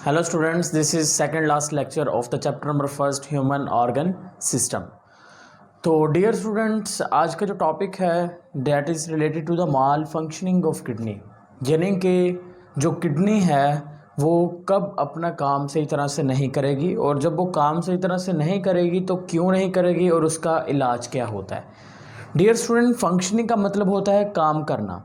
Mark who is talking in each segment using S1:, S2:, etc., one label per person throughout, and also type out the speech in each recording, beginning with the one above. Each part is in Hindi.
S1: Hello students, this is second last lecture of the chapter number first human organ system. तो डियर स्टूडेंट्स, आज का जो टॉपिक है that is related to the malfunctioning of kidney, यानी कि जो किडनी है वो कब अपना काम सही तरह से नहीं करेगी और जब वो काम सही तरह से नहीं करेगी तो क्यों नहीं करेगी और उसका इलाज क्या होता है। डियर स्टूडेंट, फंक्शनिंग का मतलब होता है काम करना।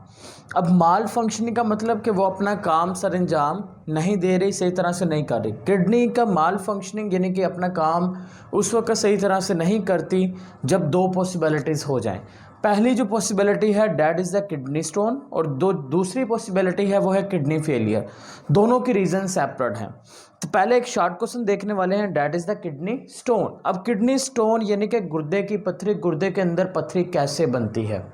S1: अब माल फंक्शनिंग का मतलब कि वो अपना काम सरंजाम नहीं दे रही, सही तरह से नहीं कर रही। किडनी का माल फंक्शनिंग यानी कि अपना काम उस वक्त सही तरह से नहीं करती जब दो पॉसिबिलिटीज़ हो जाएं। पहली जो पॉसिबिलिटी है that is the kidney stone और दूसरी पॉसिबिलिटी है वो है किडनी फेलियर। दोनों की रीज़न सेपरेट हैं। तो पहले एक शॉर्ट क्वेश्चन देखने वाले हैं, that is the kidney stone. अब किडनी स्टोन यानी कि गुर्दे की पत्थरी, गुर्दे के अंदर पत्थरी कैसे बनती है।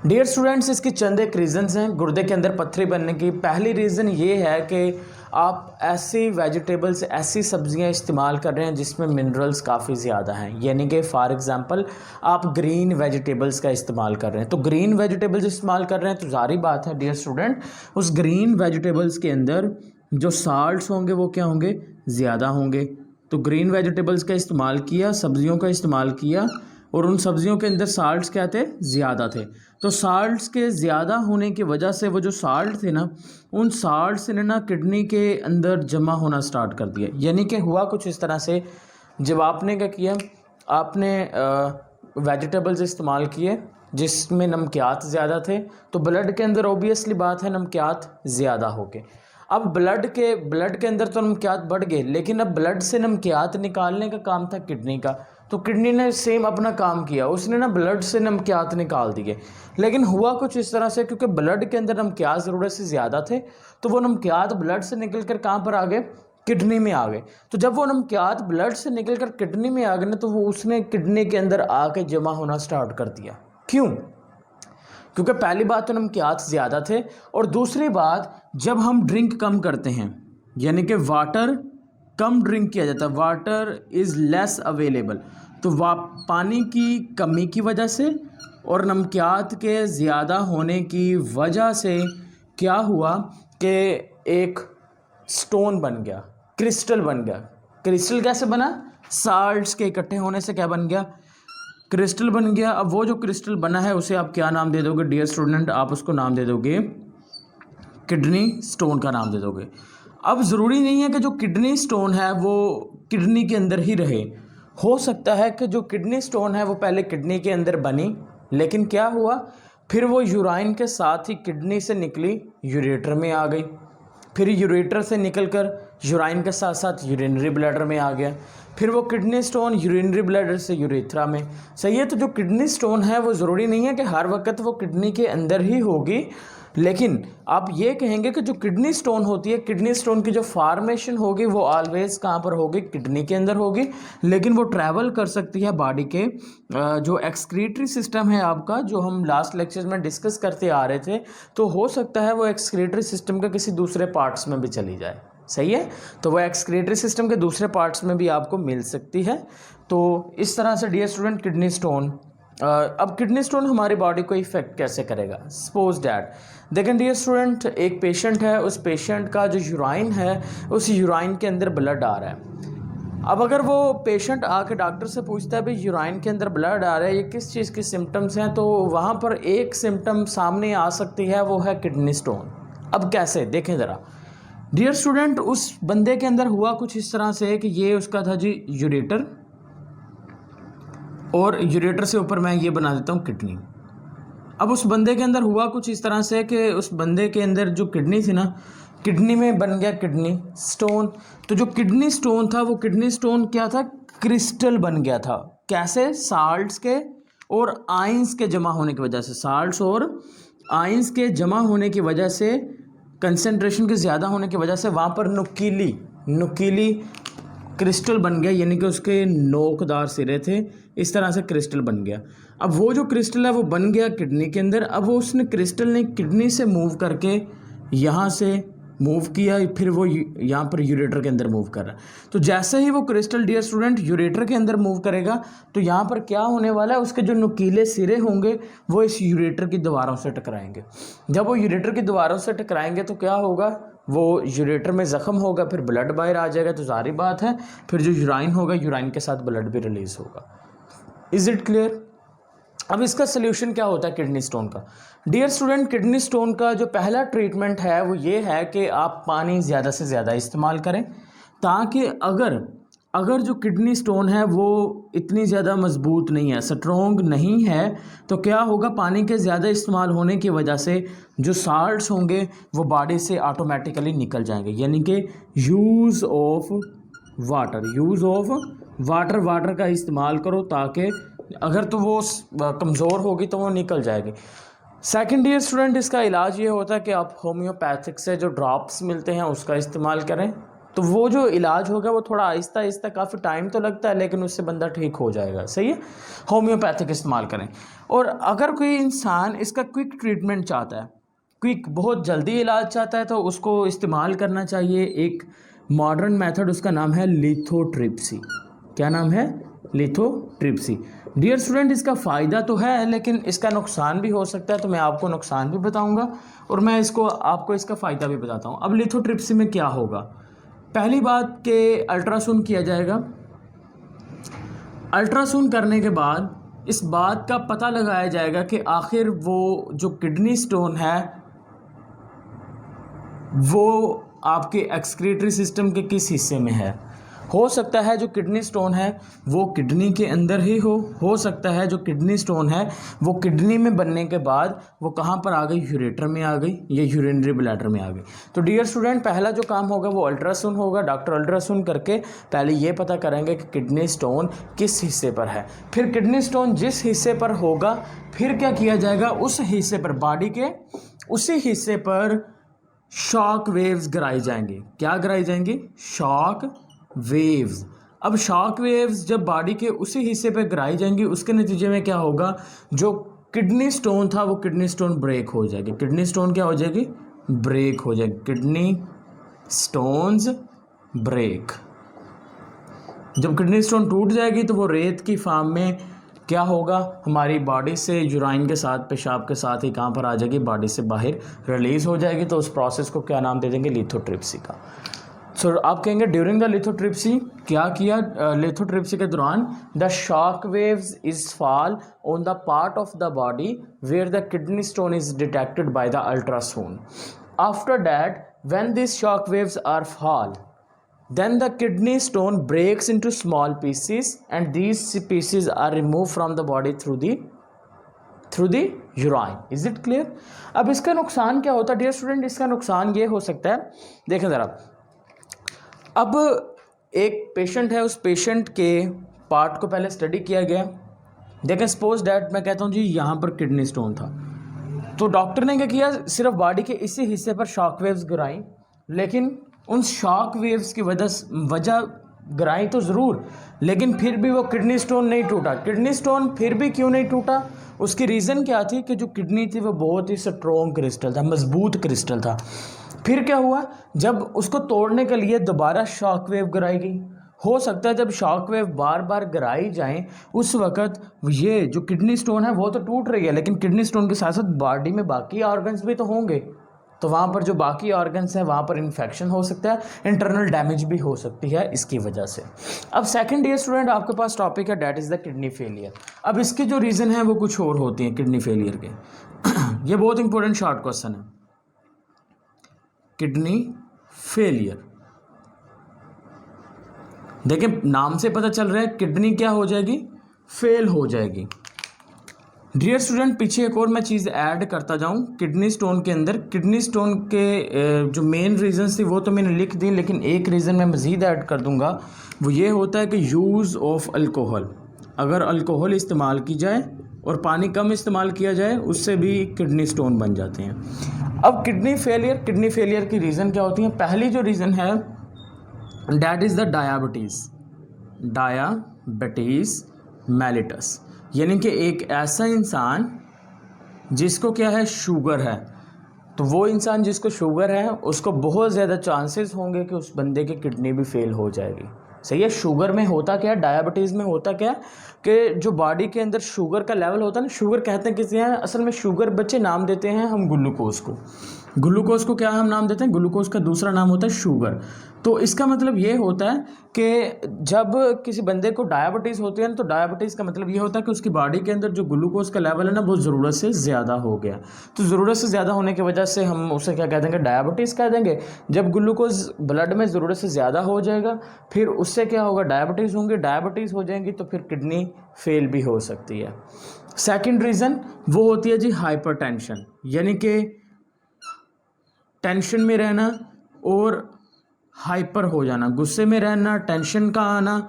S1: डियर स्टूडेंट्स, इसकी चंद एक रीज़न्स हैं गुर्दे के अंदर पत्थरी बनने की। पहली रीज़न ये है कि आप ऐसी वेजिटेबल्स, ऐसी सब्जियां इस्तेमाल कर रहे हैं जिसमें मिनरल्स काफ़ी ज़्यादा हैं, यानी कि फॉर एग्जांपल आप ग्रीन वेजिटेबल्स का इस्तेमाल कर रहे हैं। तो ग्रीन वेजिटेबल्स इस्तेमाल कर रहे हैं तो जारी बात है डियर स्टूडेंट, उस ग्रीन वेजिटेबल्स के अंदर जो साल्ट्स होंगे वो क्या होंगे, ज़्यादा होंगे। तो ग्रीन वेजिटेबल्स का इस्तेमाल किया, सब्जियों का इस्तेमाल किया और उन सब्जियों के अंदर साल्ट्स क्या थे, ज़्यादा थे। तो साल्ट्स के ज़्यादा होने की वजह से वो जो साल्ट थे ना, उन साल्ट्स ने ना किडनी के अंदर जमा होना स्टार्ट कर दिया। यानी कि हुआ कुछ इस तरह से, जब आपने क्या किया, आपने वेजिटेबल्स इस्तेमाल किए जिसमें नमकियात ज़्यादा थे, तो ब्लड के अंदर ऑब्वियसली बात है नमकियात ज़्यादा हो गए। अब ब्लड के अंदर तो नमकियात बढ़ गए, लेकिन अब ब्लड से नमकियात निकालने का काम था किडनी का। तो किडनी ने सेम अपना काम किया, उसने ना ब्लड से नमकियात निकाल दिए। लेकिन हुआ कुछ इस तरह से, क्योंकि ब्लड के अंदर नमकियात ज़रूरत से ज़्यादा थे तो वो नमकियात ब्लड से निकल कर कहाँ पर आ गए, किडनी में आ गए। तो जब वो नमकियात ब्लड से निकल कर किडनी में आ गए ना, तो वो उसने किडनी के अंदर आके जमा होना स्टार्ट कर दिया। क्यों? क्योंकि पहली बात तो नमकियात ज़्यादा थे और दूसरी बात जब हम ड्रिंक कम करते हैं, यानी कि वाटर कम ड्रिंक किया जाता है, वाटर इज़ लेस अवेलेबल, तो पानी की कमी की वजह से और नमकियात के ज़्यादा होने की वजह से क्या हुआ कि एक स्टोन बन गया, क्रिस्टल बन गया। क्रिस्टल कैसे बना? साल्ट्स के इकट्ठे होने से क्या बन गया, क्रिस्टल बन गया। अब वो जो क्रिस्टल बना है उसे आप क्या नाम दे दोगे डियर स्टूडेंट? आप उसको नाम दे दोगे किडनी स्टोन का नाम दे दोगे। अब ज़रूरी नहीं है कि जो किडनी स्टोन है वो किडनी के अंदर ही रहे। हो सकता है कि जो किडनी स्टोन है वो पहले किडनी के अंदर बनी, लेकिन क्या हुआ, फिर वो यूराइन के साथ ही किडनी से निकली यूरेटर में आ गई, फिर यूरेटर से निकलकर यूराइन के साथ साथ यूरिनरी ब्लैडर में आ गया, फिर वो किडनी स्टोन यूरिनरी ब्लैडर से यूरेथ्रा में। सही है। तो जो किडनी स्टोन है वो ज़रूरी नहीं है कि हर वक्त वो किडनी के अंदर ही होगी, लेकिन आप ये कहेंगे कि जो किडनी स्टोन होती है, किडनी स्टोन की जो फार्मेशन होगी वो ऑलवेज कहाँ पर होगी, किडनी के अंदर होगी। लेकिन वो ट्रैवल कर सकती है बॉडी के जो एक्सक्रीटरी सिस्टम है आपका, जो हम लास्ट लेक्चर में डिस्कस करते आ रहे थे, तो हो सकता है वो एक्सक्रीटरी सिस्टम के किसी दूसरे पार्ट्स में भी चली जाए। सही है। तो वो एक्सक्रीटरी सिस्टम के दूसरे पार्ट्स में भी आपको मिल सकती है। तो इस तरह से डियर स्टूडेंट किडनी स्टोन, अब किडनी स्टोन हमारी बॉडी को इफेक्ट कैसे करेगा। सपोज डैट, देखें डियर स्टूडेंट, एक पेशेंट है, उस पेशेंट का जो यूराइन है उस यूराइन के अंदर ब्लड आ रहा है। अब अगर वो पेशेंट आके डॉक्टर से पूछता है भाई यूराइन के अंदर ब्लड आ रहा है, ये किस चीज़ की सिम्टम्स हैं, तो वहाँ पर एक सिम्टम सामने आ सकती है, वो है किडनी स्टोन। अब कैसे, देखें ज़रा डियर स्टूडेंट, उस बंदे के अंदर हुआ कुछ इस तरह से कि ये उसका था जी यूरेटर, और यूरेटर से ऊपर मैं ये बना देता हूँ किडनी। अब उस बंदे के अंदर हुआ कुछ इस तरह से कि उस बंदे के अंदर जो किडनी थी ना, किडनी में बन गया किडनी स्टोन। तो जो किडनी स्टोन था वो किडनी स्टोन क्या था, क्रिस्टल बन गया था। कैसे? साल्ट्स के और आयंस के जमा होने की वजह से, साल्ट्स और आयंस के जमा होने की वजह से, कंसंट्रेशन के ज़्यादा होने की वजह से वहाँ पर नुकीली क्रिस्टल बन गया, यानी कि उसके नोकदार सिरे थे, इस तरह से क्रिस्टल बन गया। अब वो जो क्रिस्टल है वो बन गया किडनी के अंदर। अब वो उसने क्रिस्टल ने किडनी से मूव करके यहाँ से मूव किया, फिर वो यहाँ पर यूरेटर के अंदर मूव कर रहा है। तो जैसे ही वो क्रिस्टल डियर स्टूडेंट यूरेटर के अंदर मूव करेगा तो यहाँ पर क्या होने वाला है, उसके जो नुकीले सिरे होंगे वो इस यूरेटर की दीवारों से टकराएंगे। जब वो यूरेटर की दीवारों से टकराएंगे तो क्या होगा, वो यूरेटर में ज़ख़म होगा, फिर ब्लड बाहर आ जाएगा, तो ज़ाहिर बात है फिर जो यूराइन होगा, यूराइन के साथ ब्लड भी रिलीज़ होगा। Is it clear? अब इसका सल्यूशन क्या होता है किडनी स्टोन का? डियर स्टूडेंट, किडनी स्टोन का जो पहला ट्रीटमेंट है वो ये है कि आप पानी ज़्यादा से ज़्यादा इस्तेमाल करें, ताकि अगर जो किडनी स्टोन है वो इतनी ज़्यादा मजबूत नहीं है, स्ट्रॉन्ग नहीं है, तो क्या होगा, पानी के ज़्यादा इस्तेमाल होने की वजह से जो साल्ट्स होंगे वो बॉडी से ऑटोमेटिकली निकल जाएंगे। यानी कि यूज़ ऑफ वाटर का इस्तेमाल करो, ताकि अगर तो वो कमज़ोर होगी तो वो निकल जाएगी। सेकेंड ईयर स्टूडेंट, इसका इलाज ये होता है कि आप होम्योपैथिक से जो ड्रॉप्स मिलते हैं उसका इस्तेमाल करें। तो वो जो इलाज होगा वो थोड़ा आहिस्ता आहिस्ता, काफ़ी टाइम तो लगता है, लेकिन उससे बंदा ठीक हो जाएगा। सही है, होम्योपैथिक इस्तेमाल करें। और अगर कोई इंसान इसका क्विक ट्रीटमेंट चाहता है, क्विक बहुत जल्दी इलाज चाहता है, तो उसको इस्तेमाल करना चाहिए एक मॉडर्न मेथड, उसका नाम है लिथोट्रिप्सी। क्या नाम है? लिथोट्रिप्सी। डियर स्टूडेंट, इसका फ़ायदा तो है लेकिन इसका नुकसान भी हो सकता है, तो मैं आपको नुकसान भी बताऊंगा और मैं आपको इसका फ़ायदा भी बताता हूँ। अब लिथोट्रिप्सी में क्या होगा? पहली बात कि अल्ट्रासाउंड किया जाएगा। अल्ट्रासाउंड करने के बाद इस बात का पता लगाया जाएगा कि आखिर वो जो किडनी स्टोन है वो आपके एक्सक्रीटरी सिस्टम के किस हिस्से में है। हो सकता है जो किडनी स्टोन है वो किडनी के अंदर ही हो सकता है जो किडनी स्टोन है वो किडनी में बनने के बाद वो कहाँ पर आ गई, यूरेटर में आ गई या यूरिनरी ब्लैडर में आ गई। तो डियर स्टूडेंट, पहला जो काम होगा वो अल्ट्रासाउंड होगा। डॉक्टर अल्ट्रासाउंड करके पहले ये पता करेंगे कि किडनी स्टोन किस हिस्से पर है। फिर किडनी स्टोन जिस हिस्से पर होगा, फिर क्या किया जाएगा, उस हिस्से पर, बॉडी के उसी हिस्से पर शॉक वेव्स गिराई जाएंगी। क्या गिराई जाएंगी? Shock waves. अब शॉक वेव्स जब बॉडी के उसी हिस्से पे गिराई जाएंगी, उसके नतीजे में क्या होगा, जो किडनी स्टोन था वो किडनी स्टोन ब्रेक हो जाएगी। किडनी स्टोन क्या हो जाएगी? ब्रेक हो जाएगी। Kidney stones break. जब किडनी स्टोन टूट जाएगी तो वो रेत की फॉर्म में क्या होगा, हमारी बॉडी से यूराइन के साथ, पेशाब के साथ ही कहाँ पर आ जाएगी, बॉडी से बाहर रिलीज़ हो जाएगी। तो उस प्रोसेस को क्या नाम दे देंगे? लिथोट्रिप्सी का। सो आप कहेंगे ड्यूरिंग द लिथोट्रिप्सी क्या किया? लिथोट्रिप्सी के दौरान the shock waves is fall on the part of the body where the kidney stone is detected by the ultrasound. After that when this shock waves are fall, then the kidney stone breaks into small pieces and these pieces are removed from the body through the urine. Is it clear? अब इसका नुकसान क्या होता है डियर स्टूडेंट? इसका नुकसान ये हो सकता है, देखें ज़रा। अब एक पेशेंट है, उस पेशेंट के पार्ट को पहले स्टडी किया गया। देखें, सपोज डैट मैं कहता हूँ जी यहाँ पर किडनी स्टोन था, तो डॉक्टर ने क्या किया, सिर्फ बॉडी के इसी हिस्से पर शॉक वेव्स गिराई, लेकिन उन शॉक वेव्स की वजह गिराई तो ज़रूर, लेकिन फिर भी वो किडनी स्टोन नहीं टूटा। किडनी स्टोन फिर भी क्यों नहीं टूटा? उसकी रीज़न क्या थी कि जो किडनी थी वो बहुत ही स्ट्रॉन्ग क्रिस्टल था, मजबूत क्रिस्टल था। फिर क्या हुआ, जब उसको तोड़ने के लिए दोबारा शॉक वेव गिराई गई। हो सकता है जब शॉक वेव बार बार गिराई जाएं, उस वक़्त ये जो किडनी स्टोन है वो तो टूट रही है, लेकिन किडनी स्टोन के साथ साथ बॉडी में बाकी ऑर्गन्स भी तो होंगे, तो वहाँ पर जो बाकी ऑर्गन्स हैं वहाँ पर इन्फेक्शन हो सकता है, इंटरनल डैमेज भी हो सकती है इसकी वजह से। अब सेकंड ईयर स्टूडेंट, आपके पास टॉपिक है that is the kidney failure. अब इसके जो रीज़न है वो कुछ और होती हैं किडनी फेलियर के। ये बहुत इंपॉर्टेंट शॉर्ट क्वेश्चन है, किडनी फेलियर। देखिए नाम से पता चल रहा है किडनी क्या हो जाएगी, फेल हो जाएगी। डियर स्टूडेंट, पीछे एक और मैं चीज़ ऐड करता जाऊं किडनी स्टोन के अंदर। किडनी स्टोन के जो मेन रीजंस थी वो तो मैंने लिख दी, लेकिन एक रीज़न मैं मज़ीद ऐड कर दूंगा, वो ये होता है कि यूज़ ऑफ अल्कोहल। अगर अल्कोहल इस्तेमाल की जाए और पानी कम इस्तेमाल किया जाए, उससे भी किडनी स्टोन बन जाते हैं। अब किडनी फेलियर की रीज़न क्या होती है? पहली जो रीज़न है that is the diabetes mellitus, यानी कि एक ऐसा इंसान जिसको क्या है, शुगर है। तो वो इंसान जिसको शुगर है उसको बहुत ज़्यादा चांसेस होंगे कि उस बंदे की किडनी भी फेल हो जाएगी। सही है। शुगर में होता क्या है, डायबिटीज़ में होता क्या है कि जो बॉडी के अंदर शुगर का लेवल होता है ना, शुगर कहते हैं किसी हैं, असल में शुगर बच्चे नाम देते हैं हम ग्लूकोज को। ग्लूकोज को क्या हम नाम देते हैं, ग्लूकोज का दूसरा नाम होता है शुगर। तो इसका मतलब ये होता है कि जब किसी बंदे को डायबिटीज़ होती है ना, तो डायबिटीज़ का मतलब ये होता है कि उसकी बॉडी के अंदर जो ग्लूकोज का लेवल है ना वो ज़रूरत से ज़्यादा हो गया। तो ज़रूरत से ज़्यादा होने की वजह से हम उसे क्या कह देंगे, डायबिटीज़ कह देंगे। जब ग्लूकोज ब्लड में ज़रूरत से ज़्यादा हो जाएगा फिर उससे क्या होगा, डायबिटीज़ होंगे, डायबिटीज़ हो जाएंगी तो फिर किडनी फेल भी हो सकती है। सेकेंड रीज़न वो होती है जी हाइपरटेंशन, यानी कि टेंशन में रहना और हाइपर हो जाना, गुस्से में रहना, टेंशन का आना।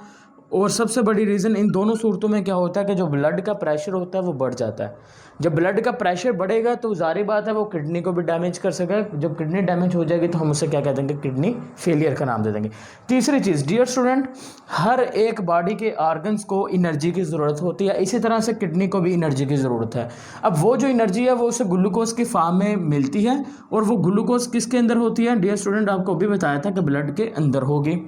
S1: और सबसे बड़ी रीज़न इन दोनों सूरतों में क्या होता है कि जो ब्लड का प्रेशर होता है वो बढ़ जाता है। जब ब्लड का प्रेशर बढ़ेगा तो ज़ाहिर बात है वो किडनी को भी डैमेज कर सकेगा। जब किडनी डैमेज हो जाएगी तो हम उसे क्या कह देंगे, किडनी फेलियर का नाम दे देंगे। तीसरी चीज़, डियर स्टूडेंट, हर एक बॉडी के ऑर्गन्स को एनर्जी की ज़रूरत होती है, इसी तरह से किडनी को भी एनर्जी की ज़रूरत है। अब वो जो एनर्जी है वो उसे ग्लूकोज की फॉर्म में मिलती है, और वो ग्लूकोज किसके अंदर होती है डियर स्टूडेंट, आपको भी बताया था कि ब्लड के अंदर होगी।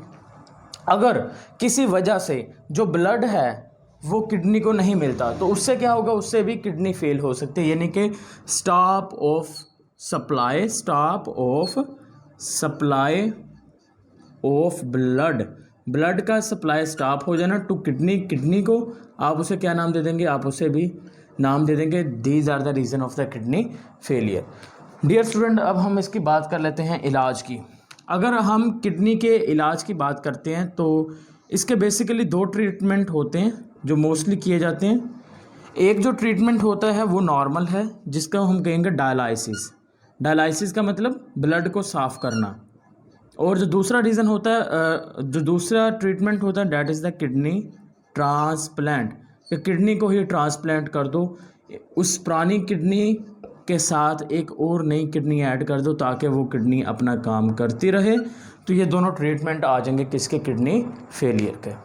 S1: अगर किसी वजह से जो ब्लड है वो किडनी को नहीं मिलता तो उससे क्या होगा, उससे भी किडनी फेल हो सकती है, यानी कि स्टॉप सप्लाई ऑफ ब्लड का सप्लाई स्टॉप हो जाना टू किडनी को आप उसे क्या नाम दे देंगे, आप उसे भी नाम दे देंगे these are the reason of the kidney failure. Dear student, अब हम इसकी बात कर लेते हैं इलाज की। अगर हम किडनी के इलाज की बात करते हैं तो इसके बेसिकली 2 ट्रीटमेंट होते हैं जो मोस्टली किए जाते हैं। एक जो ट्रीटमेंट होता है वो नॉर्मल है, जिसका हम कहेंगे डायलाइसिस का मतलब ब्लड को साफ़ करना। और जो दूसरा रीज़न होता है, जो दूसरा ट्रीटमेंट होता है, that is the kidney transplant, कि किडनी को ही ट्रांसप्लांट कर दो, उस पुरानी किडनी के साथ एक और नई किडनी ऐड कर दो ताकि वो किडनी अपना काम करती रहे। तो ये दोनों ट्रीटमेंट आ जाएंगे किसके, किडनी फेलियर के।